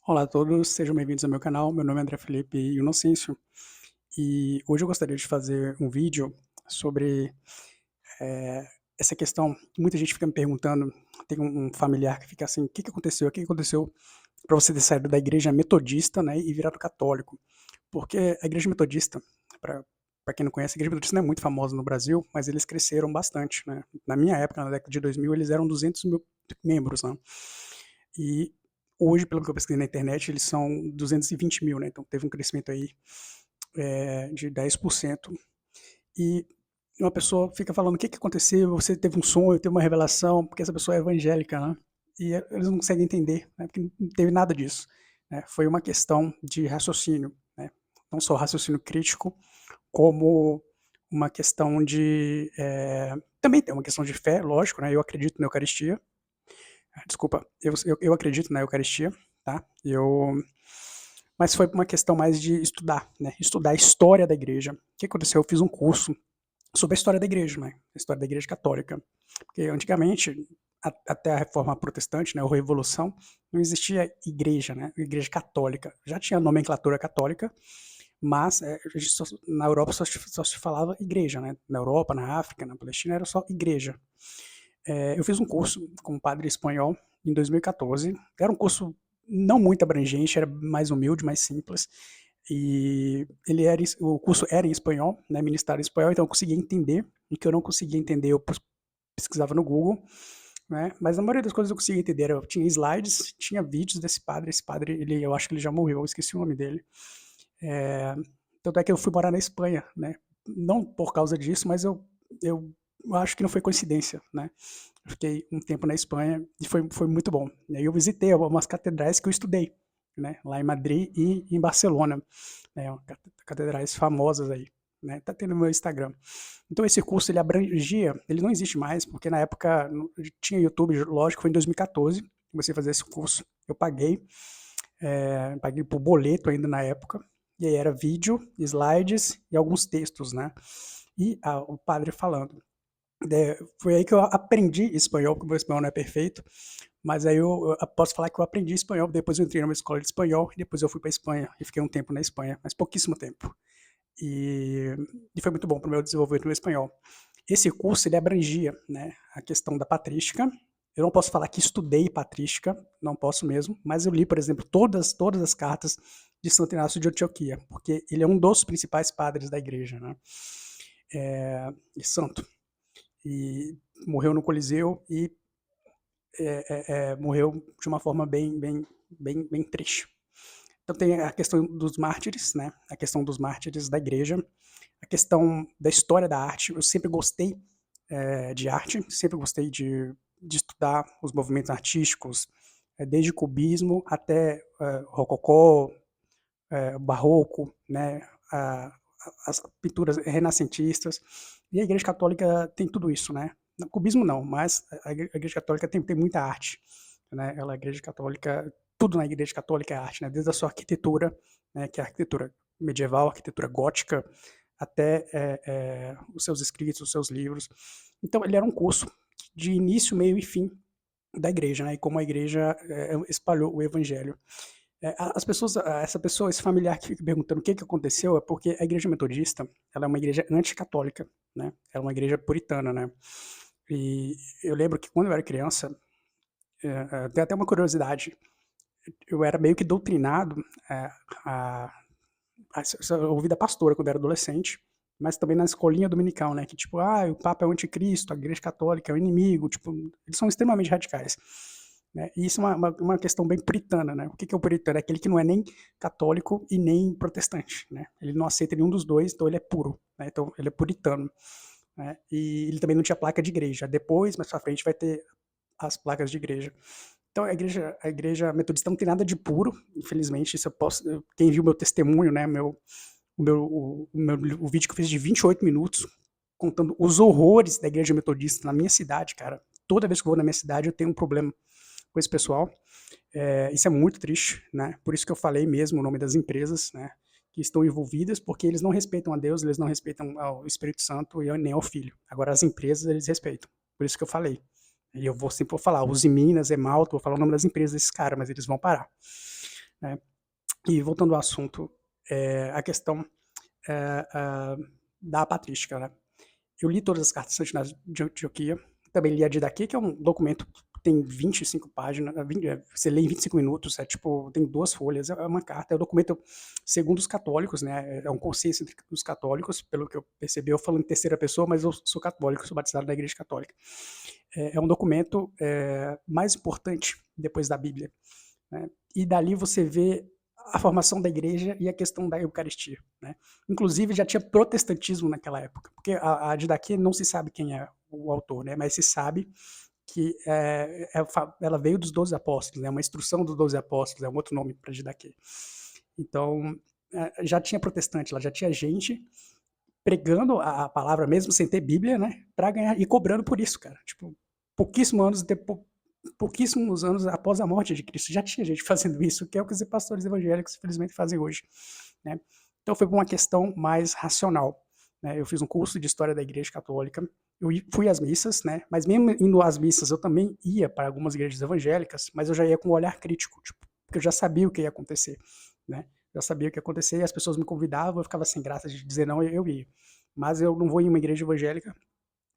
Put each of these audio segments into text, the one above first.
Olá a todos, sejam bem-vindos ao meu canal. Meu nome é André Felipe Inocêncio e hoje eu gostaria de fazer um vídeo sobre eh, essa questão que muita gente fica me perguntando. Tem um familiar que fica assim: o que aconteceu? O que aconteceu para você ter saído da igreja metodista, né, e virado católico? Porque a igreja metodista, para quem não conhece, a igreja metodista não é muito famosa no Brasil, mas eles cresceram bastante, né? Na minha época, na década de 2000, eles eram 200 mil membros, né? E hoje, pelo que eu pesquisei na internet, eles são 220 mil, né? Então teve um crescimento aí de 10%. E uma pessoa fica falando: o que aconteceu? Você teve um sonho, teve uma revelação, porque essa pessoa é evangélica, né? E eles não conseguem entender, né? Porque não teve nada disso. Né? Foi uma questão de raciocínio, né? Não só raciocínio crítico, como uma questão de. Também tem uma questão de fé, lógico, né? Eu acredito na Eucaristia. Desculpa, eu acredito na Eucaristia, tá? Mas foi uma questão mais de estudar, né? Estudar a história da igreja. O que aconteceu? Eu fiz um curso sobre a história da igreja, né? A história da igreja católica. Porque antigamente, até a reforma protestante, né, ou revolução, não existia igreja, né? Igreja católica. Já tinha nomenclatura católica, mas na Europa só se falava igreja, né? Na Europa, na África, na Palestina era só igreja. Eu fiz um curso com um padre espanhol em 2014. Era um curso não muito abrangente, era mais humilde, mais simples. E o curso era em espanhol, né, ministrado em espanhol, então eu conseguia entender. O que eu não conseguia entender, eu pesquisava no Google, né? Mas a maioria das coisas eu conseguia entender. Eu tinha slides, tinha vídeos desse padre. Esse padre, eu acho que ele já morreu, eu esqueci o nome dele. É, Tanto é que eu fui morar na Espanha, né? Não por causa disso, mas eu acho que não foi coincidência, né? Eu fiquei um tempo na Espanha e foi muito bom. E aí eu visitei algumas catedrais que eu estudei, né? Lá em Madrid e em Barcelona, né? Catedrais famosas aí, né? Tá tendo no meu Instagram. Então esse curso ele abrangia, ele não existe mais, porque na época tinha YouTube, lógico, foi em 2014, comecei a fazer esse curso, eu paguei por boleto ainda na época, e aí era vídeo, slides e alguns textos, né? E o padre falando. Foi aí que eu aprendi espanhol, porque o meu espanhol não é perfeito, mas aí eu posso falar que eu aprendi espanhol, depois eu entrei numa escola de espanhol, e depois eu fui para Espanha, e fiquei um tempo na Espanha, mas pouquíssimo tempo. E, e foi muito bom para o meu desenvolvimento no espanhol. Esse curso ele abrangia, né, a questão da patrística. Eu não posso falar que estudei patrística, não posso mesmo, mas eu li, por exemplo, todas as cartas de Santo Inácio de Antioquia, porque ele é um dos principais padres da igreja, né? E santo. E morreu no Coliseu e morreu de uma forma bem triste. Então tem a questão dos mártires, né? A questão dos mártires da igreja, a questão da história da arte. Eu sempre gostei de arte, sempre gostei de estudar os movimentos artísticos, desde cubismo até rococó, barroco, né? As pinturas renascentistas. E a Igreja Católica tem tudo isso, né? No cubismo não, mas a Igreja Católica tem muita arte, né? A Igreja Católica, tudo na Igreja Católica é arte, né? Desde a sua arquitetura, né? Que é a arquitetura medieval, a arquitetura gótica, até os seus escritos, os seus livros. Então ele era um curso de início, meio e fim da igreja, né? E como a igreja espalhou o evangelho. As pessoas, essa pessoa, esse familiar que fica perguntando o que aconteceu é porque a igreja metodista, ela é uma igreja anticatólica, né? Ela é uma igreja puritana, né? E eu lembro que quando eu era criança, tem até uma curiosidade, eu era meio que doutrinado a, eu ouvi da pastora quando eu era adolescente, mas também na escolinha dominical, né? Que tipo, o Papa é o anticristo, a Igreja Católica é o inimigo, tipo, eles são extremamente radicais. Né? E isso é uma questão bem puritana, né? O que é o puritano? É aquele que não é nem católico e nem protestante, né? Ele não aceita nenhum dos dois, então ele é puro, né? Então ele é puritano, né? E ele também não tinha placa de igreja. Depois, mais pra frente, vai ter as placas de igreja. Então a igreja metodista não tem nada de puro, infelizmente. Isso eu posso, quem viu meu testemunho, né? O vídeo que eu fiz de 28 minutos contando os horrores da igreja metodista na minha cidade, cara. Toda vez que eu vou na minha cidade eu tenho um problema com esse pessoal. Isso é muito triste, né? Por isso que eu falei mesmo o nome das empresas, né? Que estão envolvidas, porque eles não respeitam a Deus, eles não respeitam ao Espírito Santo e nem ao Filho. Agora as empresas eles respeitam. Por isso que eu falei. E eu sempre vou falar, Uzi Minas, Emalto, vou falar o nome das empresas desses caras, mas eles vão parar. né. E voltando ao assunto, a questão, ah, da patrística, né. Eu li todas as cartas de Santo de Antioquia, também li a Didaquê, que é um documento que tem 25 páginas, você lê em 25 minutos, tipo, tem 2 folhas, é uma carta, é um documento segundo os católicos, né, é um consenso entre os católicos, pelo que eu percebi, eu falando em terceira pessoa, mas eu sou católico, sou batizado na igreja católica. É um documento, mais importante depois da Bíblia, né, e dali você vê a formação da igreja e a questão da Eucaristia, né. Inclusive já tinha protestantismo naquela época, porque a Didaquê não se sabe quem é o autor, né, mas se sabe que ela veio dos 12 apóstolos, né, uma instrução dos 12 apóstolos, é um outro nome para Didaquê. Então, já tinha protestante lá, já tinha gente pregando a palavra mesmo sem ter Bíblia, né, para ganhar e cobrando por isso, cara. Tipo, pouquíssimos anos depois, pouquíssimos anos após a morte de Cristo, já tinha gente fazendo isso, que é o que os pastores evangélicos, infelizmente, fazem hoje, né. Então foi por uma questão mais racional, né. Eu fiz um curso de História da Igreja Católica, fui às missas, né, mas mesmo indo às missas, eu também ia para algumas igrejas evangélicas, mas eu já ia com um olhar crítico, tipo, porque eu já sabia o que ia acontecer, né. Já sabia o que ia acontecer e as pessoas me convidavam, eu ficava sem graça de dizer não, eu ia. Mas eu não vou em uma igreja evangélica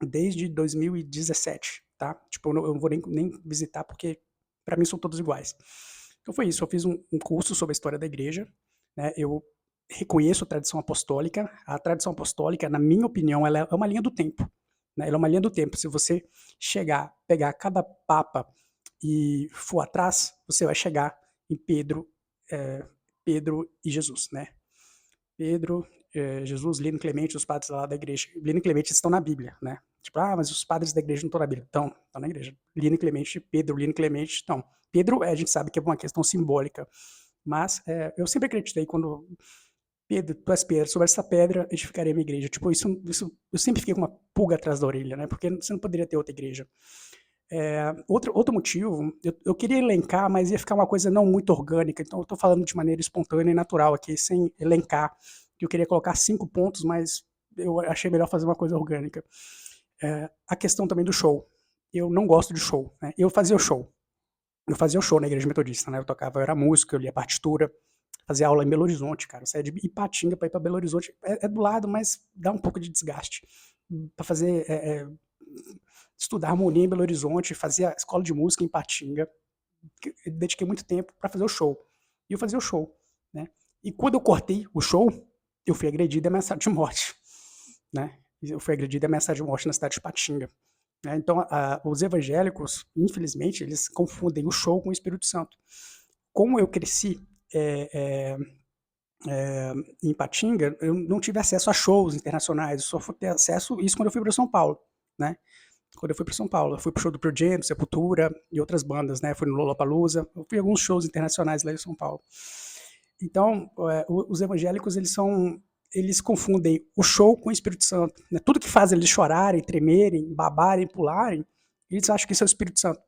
desde 2017, tá? Tipo, eu não vou nem visitar porque para mim são todos iguais. Então foi isso, eu fiz um curso sobre a história da igreja, né? Eu reconheço a tradição apostólica. A tradição apostólica, na minha opinião, ela é uma linha do tempo, né? Ela é uma linha do tempo. Se você chegar, pegar cada papa e for atrás, você vai chegar em eh, Pedro e Jesus, né? Pedro, Jesus, Lino e Clemente, os padres lá da igreja. Lino e Clemente estão na Bíblia, né? Tipo, mas os padres da igreja não estão na Bíblia. Estão na igreja. Lino e Clemente, Pedro, Lino e Clemente estão. Pedro, a gente sabe que é uma questão simbólica, mas eu sempre acreditei quando Pedro, tu és Pedro, sobre essa pedra edificarei a minha igreja. Tipo, isso eu sempre fiquei com uma pulga atrás da orelha, né? Porque você não poderia ter outra igreja. Outro motivo, eu queria elencar, mas ia ficar uma coisa não muito orgânica, então eu estou falando de maneira espontânea e natural aqui, sem elencar, que eu queria colocar 5 pontos, mas eu achei melhor fazer uma coisa orgânica. A questão também do show. Eu não gosto de show, né? Eu fazia o show na igreja metodista, né? Eu era músico, eu lia partitura, fazia aula em Belo Horizonte, cara. Eu saía de Ipatinga para ir para Belo Horizonte. É do lado, mas dá um pouco de desgaste. Para fazer estudar harmonia em Belo Horizonte, fazia escola de música em Ipatinga, dediquei muito tempo para fazer o show. E eu fazia o show, né? E quando eu cortei o show, eu fui agredido e ameaçado de morte, né? Eu fui agredido e ameaçado de morte na cidade de Ipatinga. Né? Então, os evangélicos, infelizmente, eles confundem o show com o Espírito Santo. Como eu cresci em Ipatinga, eu não tive acesso a shows internacionais, eu só fui ter acesso a isso quando eu fui para São Paulo, né? Quando eu fui para São Paulo, eu fui pro show do Pearl Jam, do Sepultura e outras bandas, né? Fui no Lollapalooza, eu fui a alguns shows internacionais lá em São Paulo. Então, os evangélicos, eles confundem o show com o Espírito Santo, né? Tudo que faz eles chorarem, tremerem, babarem, pularem, eles acham que isso é o Espírito Santo.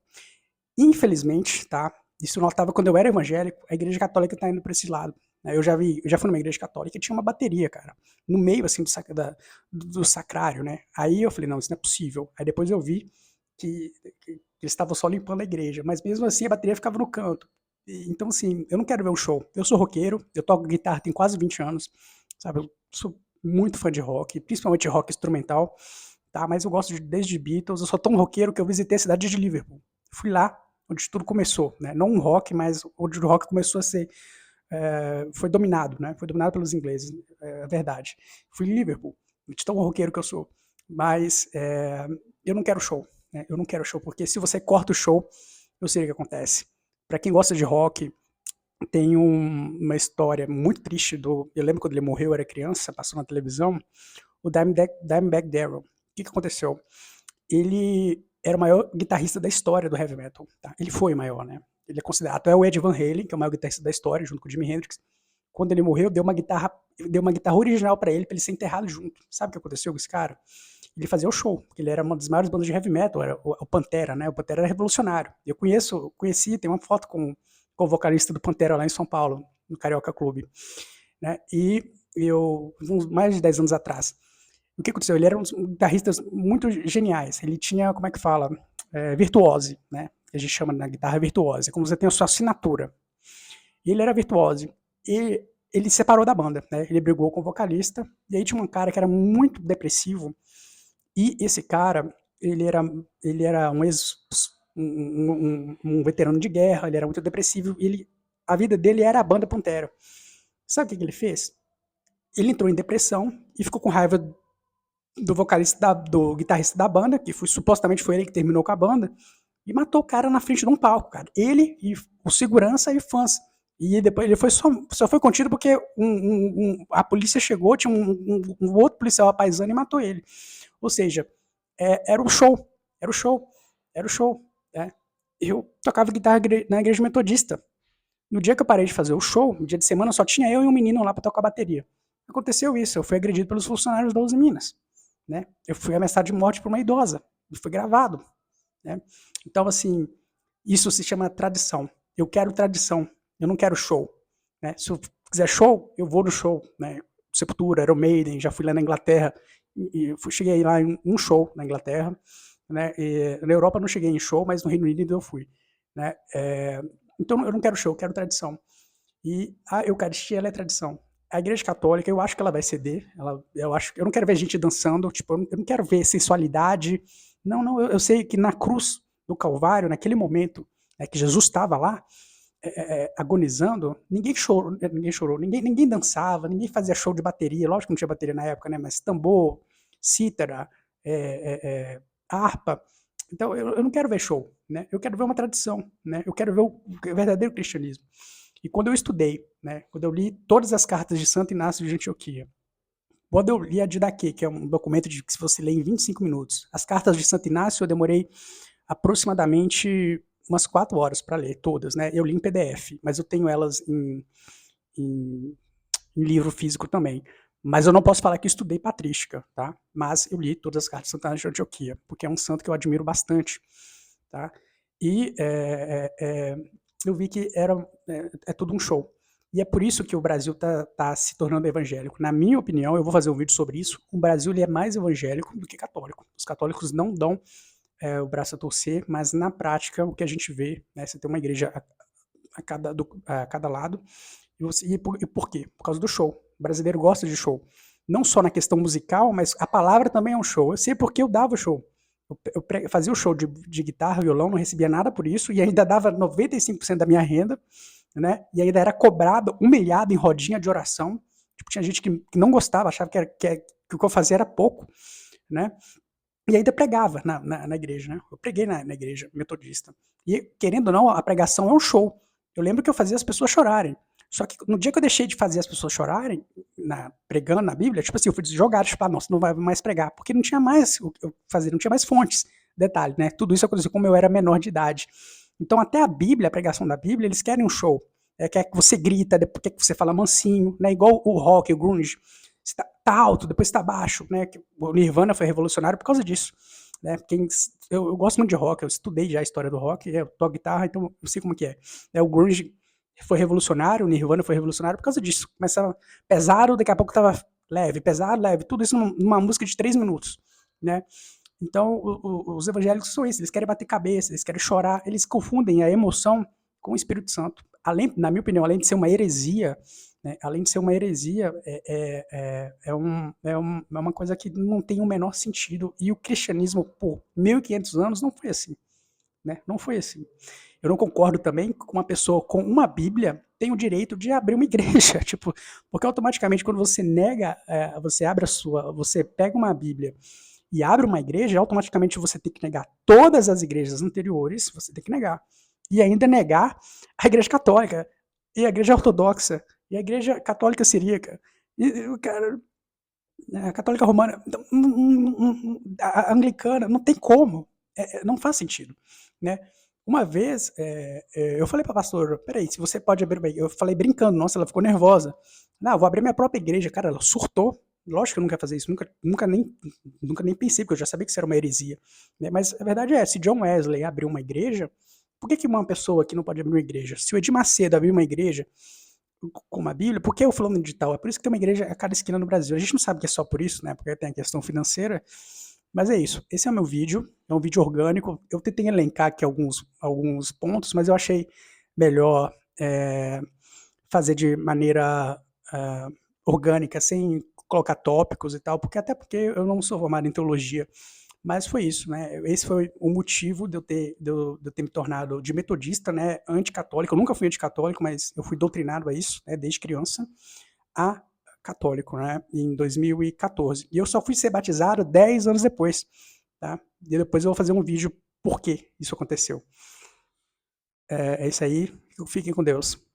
Infelizmente, tá? Isso eu notava quando eu era evangélico, a igreja católica tá indo para esse lado. Né? Eu já fui numa igreja católica e tinha uma bateria, cara, no meio, assim, do sacrário, né? Aí eu falei, não, isso não é possível. Aí depois eu vi que eles estavam só limpando a igreja, mas mesmo assim a bateria ficava no canto. Então, assim, eu não quero ver um show. Eu sou roqueiro, eu toco guitarra tem quase 20 anos, sabe? Eu sou muito fã de rock, principalmente rock instrumental, tá? Mas eu gosto desde Beatles, eu sou tão roqueiro que eu visitei a cidade de Liverpool. Fui lá onde tudo começou, né? Não um rock, mas onde o rock começou a ser foi dominado, né? Foi dominado pelos ingleses, é verdade. Fui em Liverpool, de tão roqueiro que eu sou. Mas eu não quero show, né? Eu não quero show, porque se você corta o show, eu sei o que acontece. Para quem gosta de rock, tem uma história muito triste eu lembro quando ele morreu, eu era criança, passou na televisão, o Dimebag Darrell. O que aconteceu? Ele era o maior guitarrista da história do heavy metal. Tá? Ele foi o maior, né? Ele é considerado até o Ed Van Halen, que é o maior guitarrista da história, junto com o Jimi Hendrix. Quando ele morreu, deu uma guitarra original para ele ser enterrado junto. Sabe o que aconteceu com esse cara? Ele fazia o show, porque ele era uma das maiores bandas de heavy metal, era o Pantera, né? O Pantera era revolucionário. Eu conheci, tem uma foto com o vocalista do Pantera lá em São Paulo, no Carioca Clube. Né? E mais de 10 anos atrás, o que aconteceu? Ele era um dos guitarristas muito geniais. Ele tinha, como é que fala? Virtuose, né? Que a gente chama na guitarra virtuose. É como você tem a sua assinatura. e ele era virtuoso. E ele se separou da banda, né? Ele brigou com o vocalista, e aí tinha um cara que era muito depressivo, e esse cara, ele era um ex um veterano de guerra, ele era muito depressivo, e a vida dele era a banda Pantera. Sabe o que ele fez? Ele entrou em depressão e ficou com raiva do vocalista, do guitarrista da banda, que supostamente foi ele que terminou com a banda, e matou o cara na frente de um palco, cara. Ele e o segurança e fãs. E depois ele só foi contido porque a polícia chegou, tinha um outro policial apaisando e matou ele. Ou seja, era um show, era o show, era o show. Né? Eu tocava guitarra na igreja metodista. No dia que eu parei de fazer o show, no dia de semana, só tinha eu e um menino lá para tocar bateria. Aconteceu isso, eu fui agredido pelos funcionários da Uzi Minas. Né? Eu fui ameaçado de morte por uma idosa, e foi gravado. Né? Então, assim, isso se chama tradição. Eu quero tradição, eu não quero show. Né? Se eu quiser show, eu vou no show. Né? Sepultura, Iron Maiden, já fui lá na Inglaterra, cheguei lá em um show na Inglaterra. Né? Na Europa eu não cheguei em show, mas no Reino Unido eu fui. Né? Então eu não quero show, eu quero tradição. E a Eucaristia, ela é tradição. A Igreja Católica, eu acho que ela vai ceder. Eu não quero ver gente dançando, tipo, eu não quero ver sensualidade. Não, eu sei que na cruz do Calvário, naquele momento, né, que Jesus estava lá, agonizando, ninguém chorou, ninguém dançava, ninguém fazia show de bateria. Lógico que não tinha bateria na época, né? Mas tambor, cítara, harpa. Então eu não quero ver show, né? Eu quero ver uma tradição, né? Eu quero ver o verdadeiro cristianismo. E quando eu estudei, né, quando eu li todas as cartas de Santo Inácio de Antioquia, quando eu li a Didaquê, que é um documento que se você lê em 25 minutos, as cartas de Santo Inácio eu demorei aproximadamente umas 4 horas para ler todas, né? Eu li em PDF, mas eu tenho elas em livro físico também. Mas eu não posso falar que eu estudei patrística, tá? Mas eu li todas as cartas de Santo Inácio de Antioquia, porque é um santo que eu admiro bastante, tá? E eu vi que é tudo um show. E é por isso que o Brasil tá se tornando evangélico. Na minha opinião, eu vou fazer um vídeo sobre isso, o Brasil ele é mais evangélico do que católico. Os católicos não dão o braço a torcer, mas na prática o que a gente vê, né, você tem uma igreja a cada lado, e por quê? Por causa do show. O brasileiro gosta de show. Não só na questão musical, mas a palavra também é um show. Eu sei porque eu dava show. Eu fazia o show de guitarra, violão, não recebia nada por isso, e ainda dava 95% da minha renda, né? E ainda era cobrado, humilhado em rodinha de oração. Tipo, tinha gente que não gostava, achava que o que eu fazia era pouco, né? E ainda pregava na igreja, né? Eu preguei na igreja metodista. E, querendo ou não, a pregação é um show. Eu lembro que eu fazia as pessoas chorarem. Só que no dia que eu deixei de fazer as pessoas chorarem, pregando na Bíblia, tipo assim, eu fui jogado, tipo, não, você não vai mais pregar, porque não tinha mais o que eu fazer, não tinha mais fontes. Detalhe, né? Tudo isso aconteceu como eu era menor de idade. Então, até a Bíblia, a pregação da Bíblia, eles querem um show. Quer que você grita, depois quer que você fala mansinho, né? Igual o rock, o grunge. Você tá alto, depois está baixo, né? O Nirvana foi revolucionário por causa disso. Né? Eu gosto muito de rock, eu estudei já a história do rock, eu toco guitarra, então eu sei como que é. O grunge foi revolucionário, o Nirvana foi revolucionário por causa disso. Começava pesado, daqui a pouco tava leve, pesado, leve, tudo isso numa música de 3 minutos, né? Então, os evangélicos são isso, eles querem bater cabeça, eles querem chorar, eles confundem a emoção com o Espírito Santo. Na minha opinião, além de ser uma heresia, né, é uma coisa que não tem o menor sentido, e o cristianismo, por 1500 anos, não foi assim. Né? Não foi assim. Eu não concordo também com uma pessoa com uma Bíblia tem o direito de abrir uma igreja, tipo, porque automaticamente quando você nega, você pega uma Bíblia e abre uma igreja, automaticamente você tem que negar todas as igrejas anteriores, você tem que negar. E ainda negar a igreja católica, e a igreja ortodoxa, e a igreja católica siríaca, cara, a católica romana, a anglicana, não tem como, não faz sentido, né? Uma vez, eu falei para a pastora, peraí, se você pode abrir, eu falei brincando, nossa, ela ficou nervosa. Não, eu vou abrir minha própria igreja, cara, ela surtou. Lógico que eu não quero fazer isso, nunca nem pensei, porque eu já sabia que isso era uma heresia. Né? Mas a verdade é, se John Wesley abriu uma igreja, por que uma pessoa aqui não pode abrir uma igreja? Se o Edir Macedo abrir uma igreja com uma Bíblia, por que o fulano de tal? É por isso que tem uma igreja a cada esquina no Brasil. A gente não sabe que é só por isso, né? Porque tem a questão financeira. Mas é isso. Esse é o meu vídeo. É um vídeo orgânico. Eu tentei elencar aqui alguns pontos, mas eu achei melhor fazer de maneira orgânica, sem colocar tópicos e tal, até porque eu não sou formado em teologia, mas foi isso, né? Esse foi o motivo de eu ter me tornado de metodista, né, anticatólico. Eu nunca fui anticatólico, mas eu fui doutrinado a isso, né, desde criança, a católico, né, em 2014. E eu só fui ser batizado 10 anos depois, tá? E depois eu vou fazer um vídeo por que isso aconteceu. É isso aí, fiquem com Deus.